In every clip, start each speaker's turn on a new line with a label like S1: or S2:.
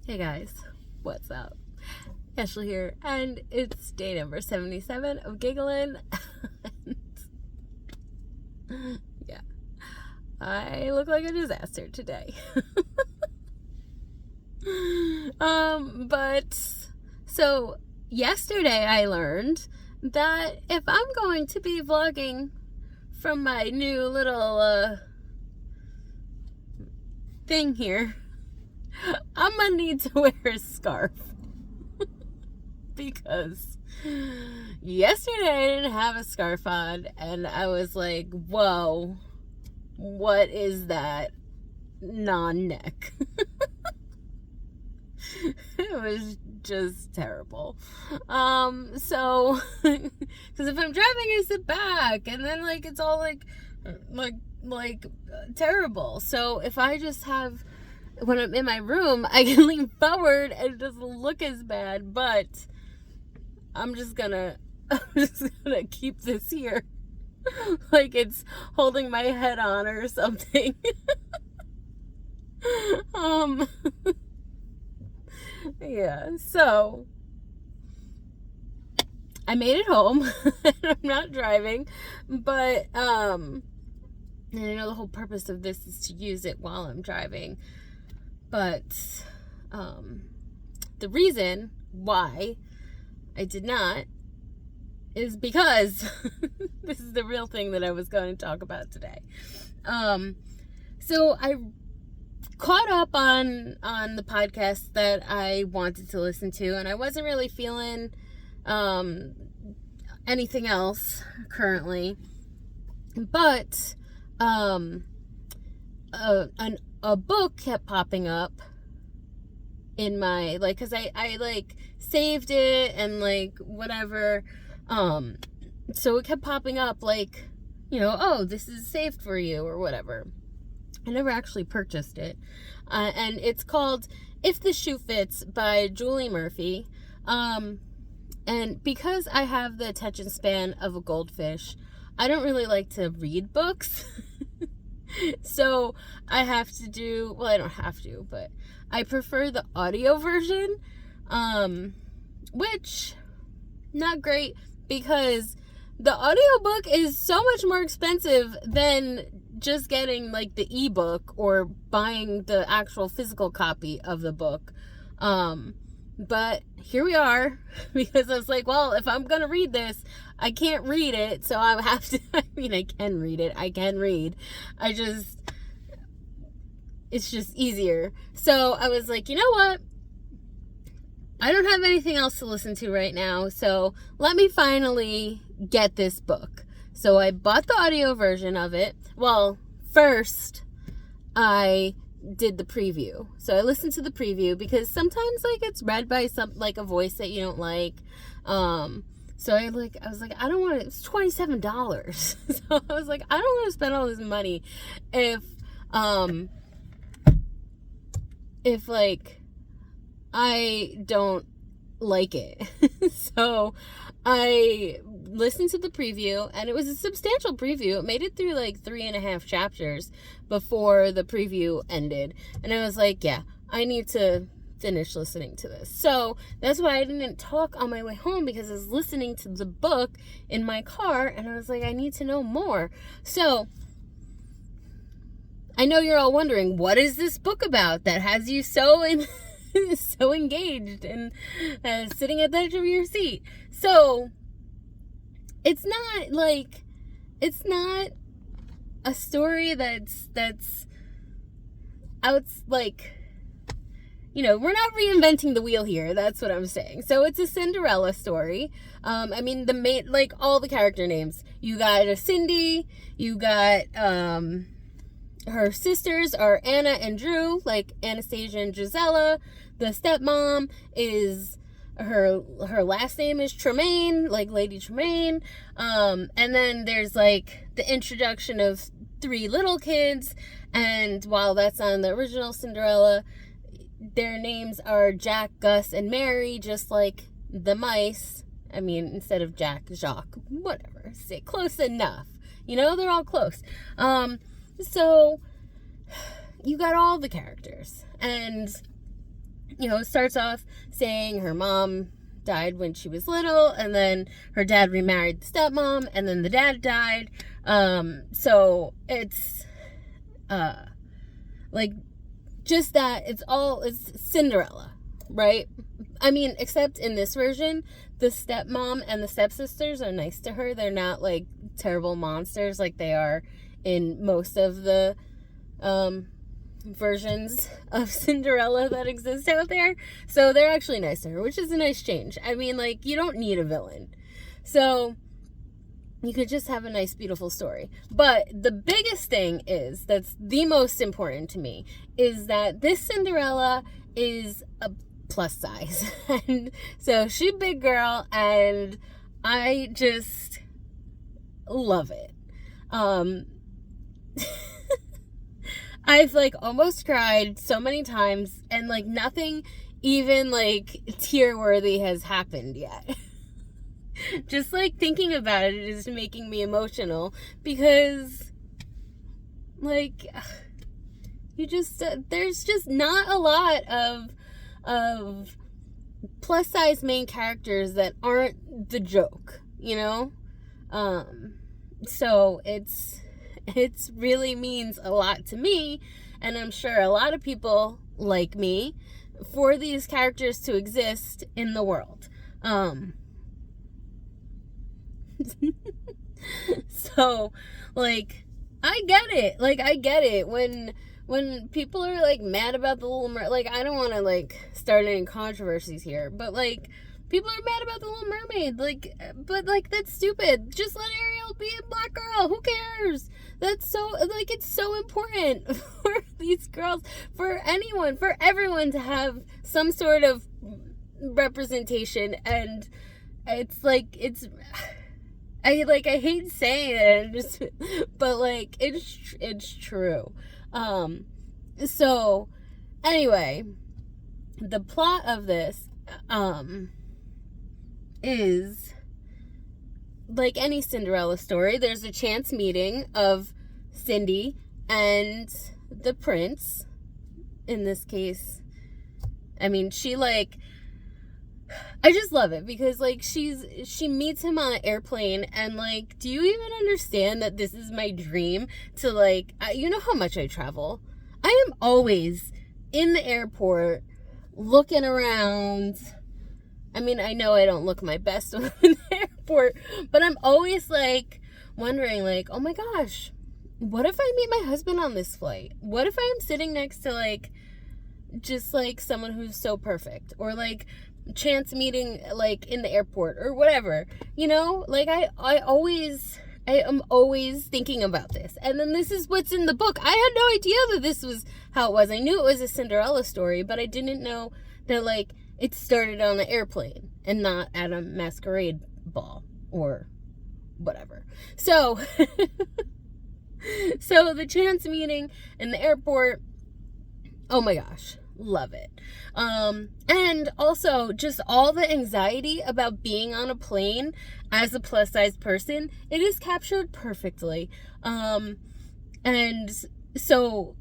S1: Hey guys, what's up? Ashley here, and it's day number 77 of giggling. Yeah, I look like a disaster today. But so yesterday I learned that if I'm going to be vlogging from my new little thing here, I'm gonna need to wear a scarf. Because yesterday I didn't have a scarf on, and I was like, whoa, what is that non-neck? It was just terrible. So because if I'm driving, I sit back, and then like it's all like terrible. So if I just have, when I'm in my room, I can lean forward and it doesn't look as bad, but I'm just gonna keep this here like it's holding my head on or something. Yeah, so I made it home. I'm not driving, but and I know the whole purpose of this is to use it while I'm driving. But the reason why I did not is because this is the real thing that I was going to talk about today. So I caught up on the podcast that I wanted to listen to, and I wasn't really feeling anything else currently. But a book kept popping up in my, like, because I like saved it and like whatever, so it kept popping up like, you know, oh, this is saved for you or whatever. I never actually purchased it, and it's called If the Shoe Fits by Julie Murphy. And because I have the attention span of a goldfish, I don't really like to read books. So I have to do, well, I don't have to, but I prefer the audio version, which not great, because the audiobook is so much more expensive than just getting like the ebook or buying the actual physical copy of the book. But here we are, because I was like, well, if I'm gonna read this, I can't read it, so I have to, I mean, I can read it, I can read, it's just easier. So I was like, you know what? I don't have anything else to listen to right now, so let me finally get this book. So I bought the audio version of it. Well, first I did the preview. So I listened to the preview, because sometimes like it's read by some, like a voice that you don't like. So I was like, I don't want it. It's $27. So I was like, I don't want to spend all this money if like I don't like it. So I listened to the preview, and it was a substantial preview. It made it through like 3.5 chapters before the preview ended, and I was like, yeah, I need to finish listening to this. So that's why I didn't talk on my way home, because I was listening to the book in my car, and I was like, I need to know more. So I know you're all wondering, what is this book about that has you so so engaged and sitting at the edge of your seat? So it's not a story that's out, like, you know, we're not reinventing the wheel here. That's what I'm saying. So it's a Cinderella story. I mean, the main, like, all the character names. You got a Cindy. You got her sisters are Anna and Drew, like Anastasia and Gisela. The stepmom is her last name is Tremaine, like Lady Tremaine. And then there's like the introduction of 3 little kids, and while that's on the original Cinderella, their names are Jack, Gus, and Mary, just like the mice. I mean, instead of Jack, Jacques, whatever. Say close enough. You know, they're all close. So you got all the characters, and starts off saying her mom died when she was little, and then her dad remarried the stepmom, and then the dad died. So it's like just that it's Cinderella, right? I mean, except in this version, the stepmom and the stepsisters are nice to her. They're not like terrible monsters like they are in most of the versions of Cinderella that exist out there. So they're actually nice to her, which is a nice change. I mean, like, you don't need a villain. So you could just have a nice, beautiful story. But the biggest thing that's the most important to me is that this Cinderella is a plus size. And so she's a big girl, and I just love it. I've like almost cried so many times, and like nothing even like tear worthy has happened yet. Just like thinking about it is making me emotional, because like there's just not a lot of plus size main characters that aren't the joke, so it's really means a lot to me, and I'm sure a lot of people like me, for these characters to exist in the world. So like I get it when people are like mad about the Little Mermaid. Like, I don't want to like start any controversies here, but like people are mad about the Little Mermaid, like, but like that's stupid. Just let Ariel be a black girl. Who cares? That's so like, it's so important for these girls, for anyone, for everyone to have some sort of representation. And it's like I hate saying it, but like it's true. So anyway, the plot of this is like any Cinderella story. There's a chance meeting of Cindy and the prince. In this case, I mean, I just love it because like she meets him on an airplane, and like, do you even understand that this is my dream to like, you know how much I travel? I am always in the airport looking around. I mean, I know I don't look my best when I'm in the airport, but I'm always like wondering like, oh my gosh, what if I meet my husband on this flight? What if I'm sitting next to like just like someone who's so perfect, or like chance meeting like in the airport or whatever, like I am always thinking about this. And then this is what's in the book. I had no idea that this was how it was. I knew it was a Cinderella story, but I didn't know that like it started on an airplane and not at a masquerade ball or whatever. So so the chance meeting in the airport, oh my gosh, love it. And also just all the anxiety about being on a plane as a plus size person, it is captured perfectly. And so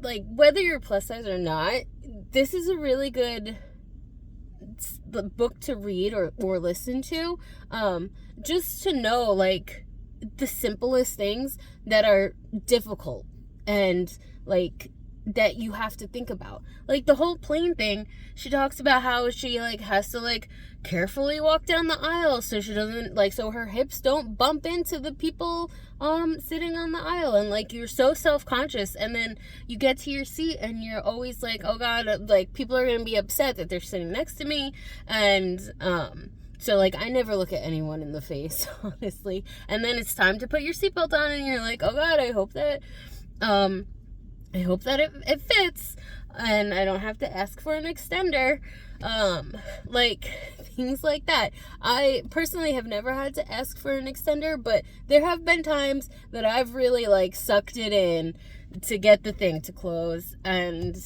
S1: like, whether you're plus size or not, this is a really good book to read or listen to, just to know like the simplest things that are difficult and like that you have to think about. Like the whole plane thing, she talks about how she like has to like carefully walk down the aisle so she doesn't like, so her hips don't bump into the people sitting on the aisle, and like you're so self-conscious, and then you get to your seat and you're always like, oh god, like people are gonna be upset that they're sitting next to me. And so like I never look at anyone in the face, honestly. And then it's time to put your seatbelt on, and you're like, oh god, I hope that it fits and I don't have to ask for an extender. Like things like that. I personally have never had to ask for an extender, but there have been times that I've really like sucked it in to get the thing to close, and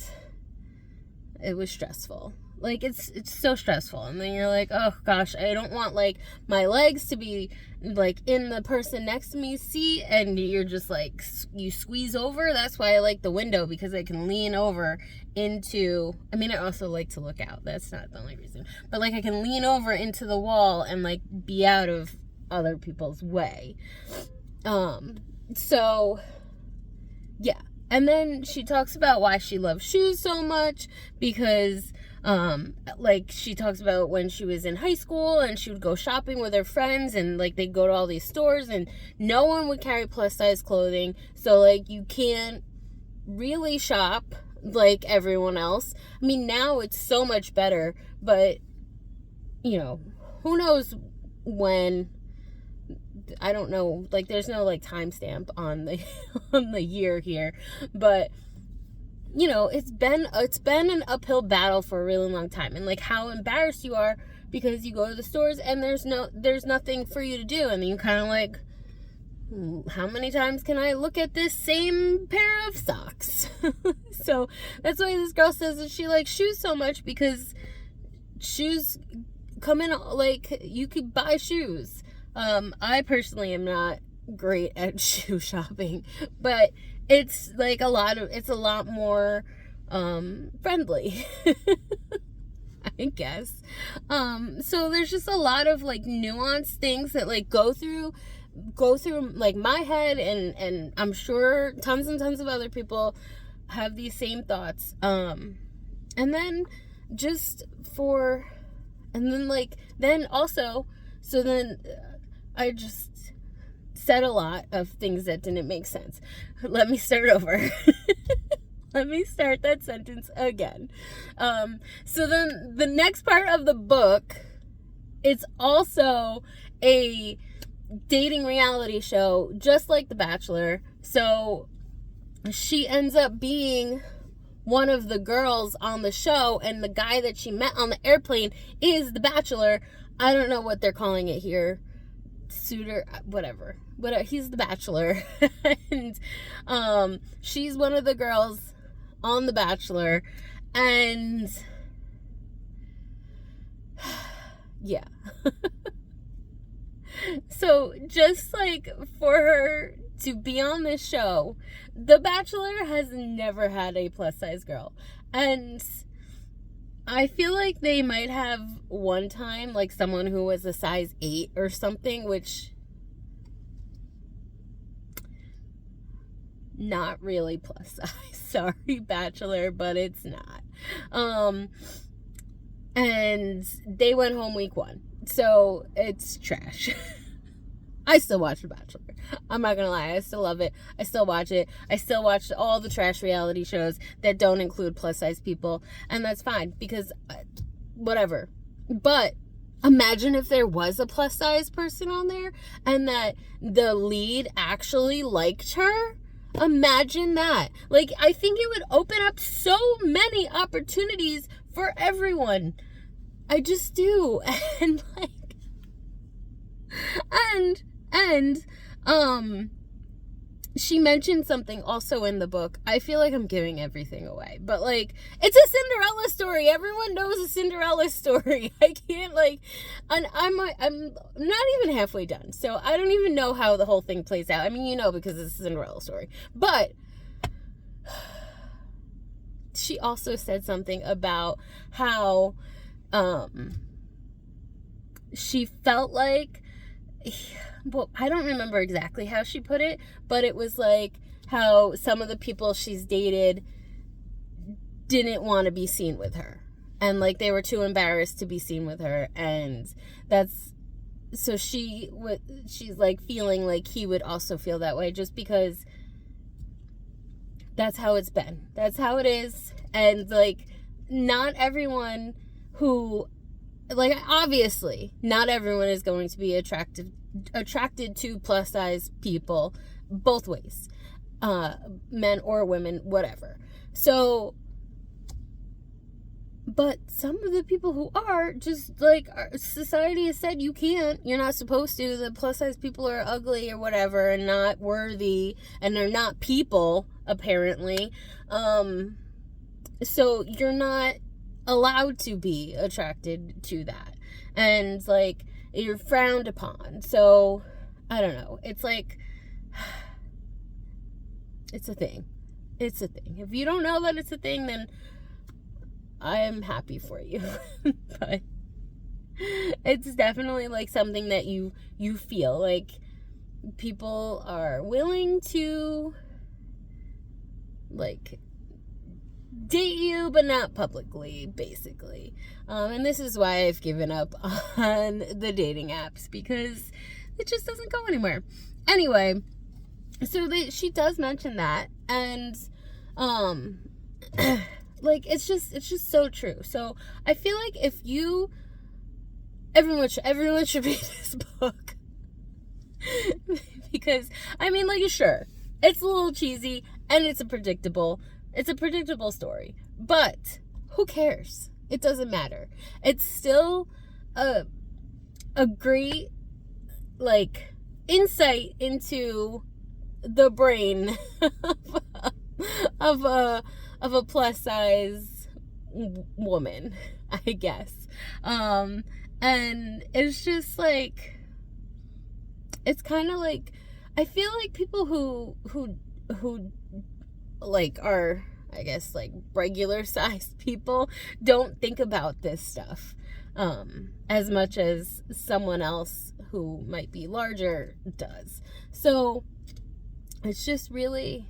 S1: it was stressful. Like, it's so stressful. And then you're like, oh gosh, I don't want like my legs to be like in the person next to me's seat, and you're just like, you squeeze over. That's why I like the window, because I can lean over into, I mean, I also like to look out. That's not the only reason, but like I can lean over into the wall and like be out of other people's way. So yeah. And then she talks about why she loves shoes so much, because like she talks about when she was in high school and she would go shopping with her friends, and like they'd go to all these stores and no one would carry plus size clothing, so like you can't really shop like everyone else. I mean, now it's so much better, but you know, who knows when. I don't know, like there's no like timestamp on the on the year here, but you know, it's been an uphill battle for a really long time. And like how embarrassed you are because you go to the stores and there's nothing for you to do, and then you kind of like, how many times can I look at this same pair of socks? So that's why this girl says that she likes shoes so much, because shoes come in, like you could buy shoes. I personally am not great at shoe shopping, but it's like it's a lot more friendly. I guess. So there's just a lot of like nuanced things that like go through like my head, and I'm sure tons and tons of other people have these same thoughts. And then I just said a lot of things that didn't make sense. Let me start over. Let me start that sentence again. So then the next part of the book, it's also a dating reality show, just like The Bachelor. So she ends up being one of the girls on the show, and the guy that she met on the airplane is The Bachelor. I don't know what they're calling it here. Suitor, whatever, he's The Bachelor. And she's one of the girls on The Bachelor, and yeah. So just like for her to be on this show, The Bachelor has never had a plus size girl, and I feel like they might have one time, like someone who was a size 8 or something, which not really plus size. Sorry, Bachelor, but it's not. And they went home week 1. So it's trash. I still watch The Bachelor. I'm not gonna lie, I still love it. I still watch it. I still watch all the trash reality shows that don't include plus size people, and that's fine, because whatever. But imagine if there was a plus size person on there and that the lead actually liked her. Imagine that. Like, I think it would open up so many opportunities for everyone. I just do. And like, and she mentioned something also in the book. I feel like I'm giving everything away, but like, it's a Cinderella story. Everyone knows a Cinderella story. I can't like, and I'm not even halfway done, so I don't even know how the whole thing plays out. I mean, you know, because it's a Cinderella story. But she also said something about how she felt like, well, I don't remember exactly how she put it, but it was like how some of the people she's dated didn't want to be seen with her, and like they were too embarrassed to be seen with her, and that's, so she's like feeling like he would also feel that way, just because that's how it's been, that's how it is. And like, not everyone who, like, obviously not everyone is going to be attracted to plus size people both ways, men or women, whatever. So, but some of the people who are just like, society has said you're not supposed to, the plus size people are ugly or whatever and not worthy, and they're not people apparently. So you're not allowed to be attracted to that. And like, you're frowned upon. So, I don't know. It's like, it's a thing. It's a thing. If you don't know that it's a thing, then I am happy for you. But it's definitely like something that you feel like people are willing to like date you, but not publicly, basically. And this is why I've given up on the dating apps, because it just doesn't go anywhere. Anyway, so she does mention that, and like, it's just so true. So I feel like if you, everyone should read this book. Because, I mean, like, sure, it's a little cheesy, and it's a predictable story, but who cares? It doesn't matter. It's still a great, like, insight into the brain of a plus size woman, I guess. And it's just like, it's kind of like, I feel like people who like are, I guess, like regular sized people don't think about this stuff as much as someone else who might be larger does. So it's just really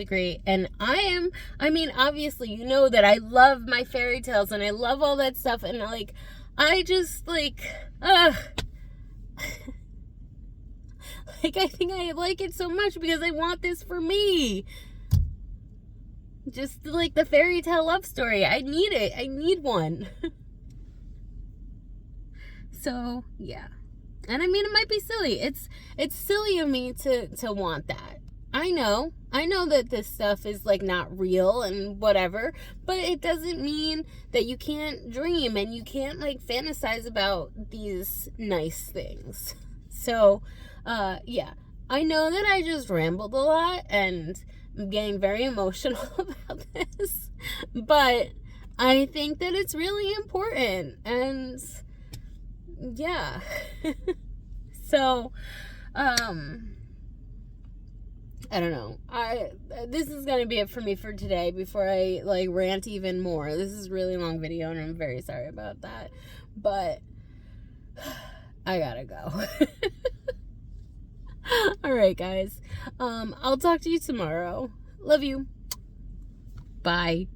S1: great. And I mean, obviously, you know that I love my fairy tales and I love all that stuff, and like, I just like like, I think I like it so much because I want this for me. Just like the fairy tale love story. I need it. I need one. So, yeah. And I mean, it might be silly. It's silly of me to want that. I know that this stuff is like not real and whatever, but it doesn't mean that you can't dream and you can't like fantasize about these nice things. So, yeah, I know that I just rambled a lot and I'm getting very emotional about this, but I think that it's really important, and yeah. So, I don't know. This is gonna be it for me for today before I like rant even more. This is a really long video and I'm very sorry about that, but I gotta go. All right, guys. I'll talk to you tomorrow. Love you. Bye.